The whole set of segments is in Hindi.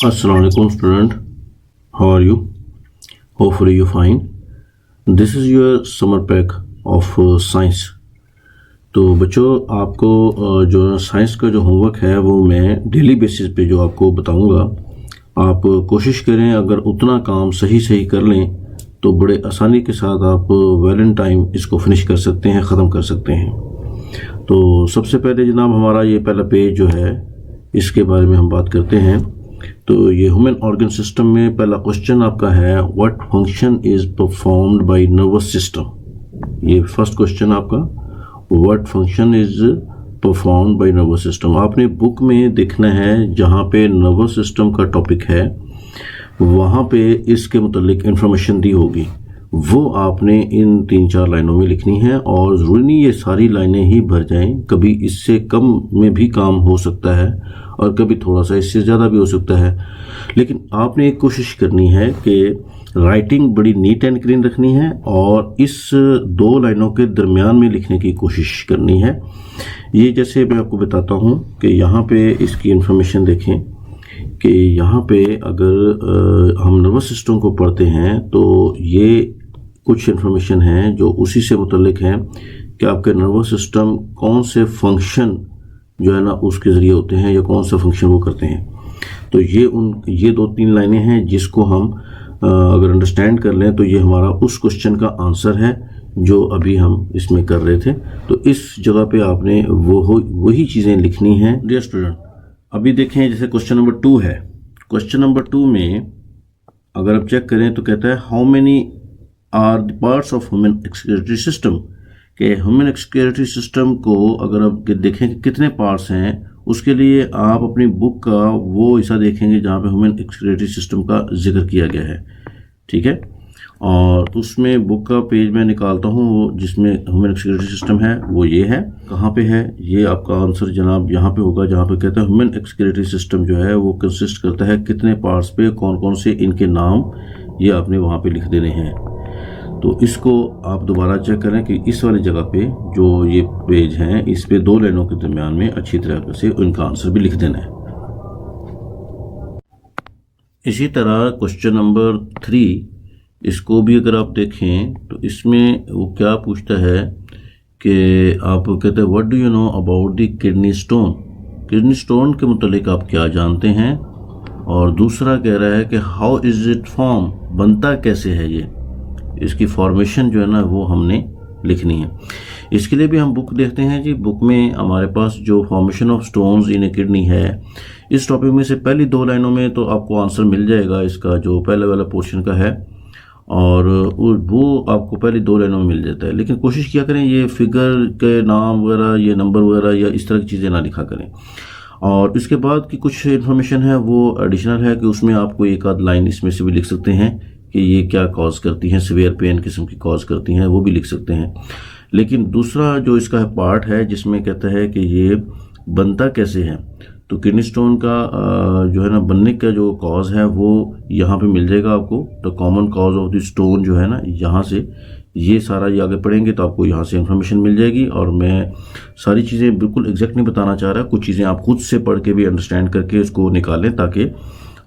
Assalamualaikum student, how are you? Hopefully you're fine. This is your summer pack of science. तो बच्चों आपको जो साइंस का जो होमवर्क है वो मैं डेली बेसिस पे जो आपको बताऊंगा, आप कोशिश करें अगर उतना काम सही कर लें तो बड़े आसानी के साथ आप वेल इन टाइम इसको फिनिश कर सकते हैं, ख़त्म कर सकते हैं। तो सबसे पहले जनाब हमारा ये पहला पेज जो है इसके बारे में हम बात करते हैं। तो ये ह्यूमन ऑर्गन सिस्टम में पहला क्वेश्चन आपका है, what function is performed by nervous system. ये फर्स्ट क्वेश्चन आपका, what function is performed by nervous system. आपने बुक में देखना है जहाँ पे नर्वस सिस्टम का टॉपिक है वहाँ पे इसके मुतालिक इंफॉर्मेशन दी होगी, वो आपने इन 3-4 लाइनों में लिखनी है। और ज़रूरी नहीं ये सारी लाइनें ही भर जाएं, कभी इससे कम में भी काम हो सकता है और कभी थोड़ा सा इससे ज़्यादा भी हो सकता है। लेकिन आपने एक कोशिश करनी है कि राइटिंग बड़ी नीट एंड क्लीन रखनी है और इस 2 लाइनों के दरमियान में लिखने की कोशिश करनी है। ये जैसे मैं आपको बताता हूँ कि यहाँ पे इसकी इंफॉर्मेशन देखें कि यहाँ पे अगर हम नर्वस सिस्टम को पढ़ते हैं तो ये कुछ इन्फॉर्मेशन है जो उसी से मुतल्लिक है कि आपके नर्वस सिस्टम कौन से फंक्शन जो है ना उसके ज़रिए होते हैं या कौन सा फंक्शन वो करते हैं। तो ये 2-3 लाइनें हैं जिसको हम अगर अंडरस्टैंड कर लें तो ये हमारा उस क्वेश्चन का आंसर है जो अभी हम इसमें कर रहे थे। तो इस जगह पे आपने वही चीज़ें लिखनी हैं। डियर स्टूडेंट, अभी देखें जैसे क्वेश्चन नंबर 2 है। क्वेश्चन नंबर 2 में अगर आप चेक करें तो कहता है, how many are the parts of human excretory system. कि ह्यूमन एक्सक्रीटरी सिस्टम को अगर आप देखें कि कितने पार्ट्स हैं, उसके लिए आप अपनी बुक का वो हिस्सा देखेंगे जहाँ पे ह्यूमन एक्सक्रीटरी सिस्टम का जिक्र किया गया है, ठीक है। और उसमें बुक का पेज मैं निकालता हूँ वो जिसमें ह्यूमन एक्सक्रीटरी सिस्टम है, वो ये है। कहाँ पे है ये आपका आंसर जनाब यहाँ पे होगा जहाँ पे कहता है ह्यूमन एक्सक्रीटरी सिस्टम जो है वो कंसिस्ट करता है कितने पार्ट्स पे, कौन कौन से इनके नाम ये आपने वहाँ पे लिख देने हैं। तो इसको आप दोबारा चेक करें कि इस वाली जगह पे जो ये पेज हैं इस पे 2 लाइनों के दरमियान में अच्छी तरह से उनका आंसर भी लिख देना है। इसी तरह क्वेश्चन नंबर 3, इसको भी अगर आप देखें तो इसमें वो क्या पूछता है कि आप कहते हैं, what do you know about the kidney stone. Kidney stone के मुतालिक आप क्या जानते हैं। और दूसरा कह रहा है कि हाउ इज इट फॉर्म, बनता कैसे है ये, इसकी फॉर्मेशन जो है ना वो हमने लिखनी है। इसके लिए भी हम बुक देखते हैं जी। बुक में हमारे पास जो formation of stones in A kidney है, इस टॉपिक में से पहली 2 लाइनों में तो आपको आंसर मिल जाएगा इसका जो पहले वाला पोर्शन का है, और वो आपको पहली 2 लाइनों में मिल जाता है। लेकिन कोशिश किया करें ये फिगर के नाम वगैरह, ये नंबर वगैरह या इस तरह की चीज़ें ना लिखा करें। और इसके बाद की कुछ इन्फॉर्मेशन है वो एडिशनल है कि उसमें आपको एक आध लाइन इसमें से भी लिख सकते हैं कि ये क्या कॉज करती हैं, सीवियर पेन किस्म की कॉज करती हैं, वो भी लिख सकते हैं। लेकिन दूसरा जो इसका पार्ट है जिसमें कहता है कि ये बनता कैसे है, तो किडनी स्टोन का जो है ना बनने का जो कॉज है वो यहाँ पे मिल जाएगा आपको। The common cause of the stone जो है ना, यहाँ से ये सारा ये आगे पढ़ेंगे तो आपको यहाँ से इन्फॉर्मेशन मिल जाएगी। और मैं सारी चीज़ें बिल्कुल एग्जैक्ट नहीं बताना चाह रहा, कुछ चीज़ें आप खुद से पढ़ के भी अंडरस्टैंड करके उसको निकालें ताकि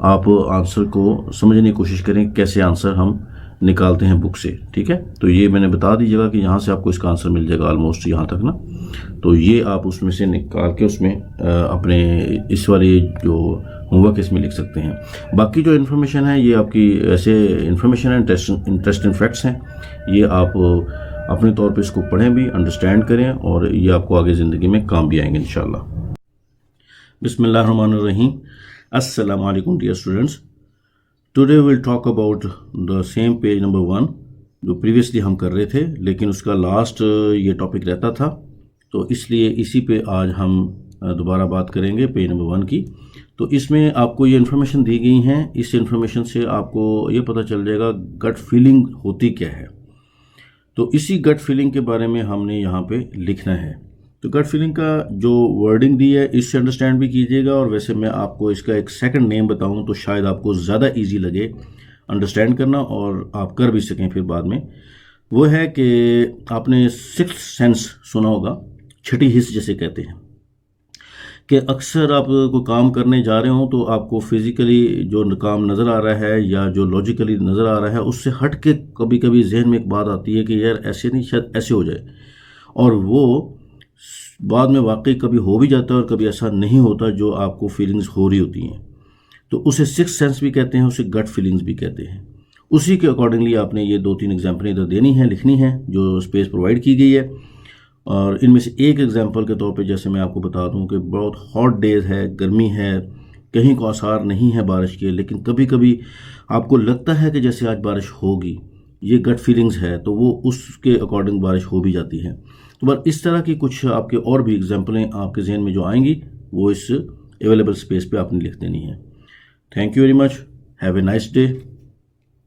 आप आंसर को समझने की कोशिश करें कैसे आंसर हम निकालते हैं बुक से, ठीक है। तो ये मैंने बता दीजिएगा कि यहाँ से आपको इसका आंसर मिल जाएगा ऑलमोस्ट यहाँ तक ना। तो ये आप उसमें से निकाल के उसमें अपने इस वाली जो होमवर्क इसमें लिख सकते हैं। बाकी जो इन्फॉर्मेशन है ये आपकी ऐसे इन्फॉर्मेशन एंड इंटरेस्टिंग फैक्ट्स हैं, ये आप अपने तौर पे इसको पढ़ें भी, अंडरस्टैंड करें और ये आपको आगे ज़िंदगी में काम भी आएंगे इंशाल्लाह। बिस्मिल्लाहिर्रहमानिर्रहीम। Assalamu alaikum dear students. Today we'll talk about the same page number 1 जो प्रीवियसली हम कर रहे थे, लेकिन उसका लास्ट ये टॉपिक रहता था तो इसलिए इसी पे आज हम दोबारा बात करेंगे पेज नंबर 1 की। तो इसमें आपको ये इन्फॉर्मेशन दी गई हैं, इस इन्फॉर्मेशन से आपको ये पता चल जाएगा गट फीलिंग होती क्या है। तो इसी गट फीलिंग के बारे में हमने यहाँ पे लिखना है। तो गट फीलिंग का जो वर्डिंग दी है इससे अंडरस्टैंड भी कीजिएगा, और वैसे मैं आपको इसका एक सेकंड नेम बताऊं तो शायद आपको ज़्यादा इजी लगे अंडरस्टैंड करना और आप कर भी सकें फिर बाद में। वो है कि आपने सिक्स्थ सेंस सुना होगा, छठी हिस्स जैसे कहते हैं, कि अक्सर आप कोई काम करने जा रहे हो तो आपको फिज़िकली जो काम नज़र आ रहा है या जो लॉजिकली नज़र आ रहा है उससे हट के कभी कभी जहन में एक बात आती है कि यार ऐसे नहीं, शायद ऐसे हो जाए, और वो बाद में वाकई कभी हो भी जाता है और कभी ऐसा नहीं होता जो आपको फीलिंग्स हो रही होती हैं। तो उसे सिक्स सेंस भी कहते हैं, उसे गट फीलिंग्स भी कहते हैं। उसी के अकॉर्डिंगली आपने ये 2-3 एग्जाम्पल इधर देनी है, लिखनी है, जो स्पेस प्रोवाइड की गई है। और इनमें से एक एग्जांपल के तौर पे जैसे मैं आपको बता दूं कि बहुत हॉट डेज है, गर्मी है, कहीं को आसार नहीं है बारिश के, लेकिन कभी कभी आपको लगता है कि जैसे आज बारिश होगी, ये गट फीलिंग्स है, तो वो उसके अकॉर्डिंग बारिश हो भी जाती है। तो बस इस तरह की कुछ आपके और भी एग्जांपलें आपके जहन में जो आएंगी वो इस अवेलेबल स्पेस पे आपने लिख देनी है। Thank you very much, have a nice day.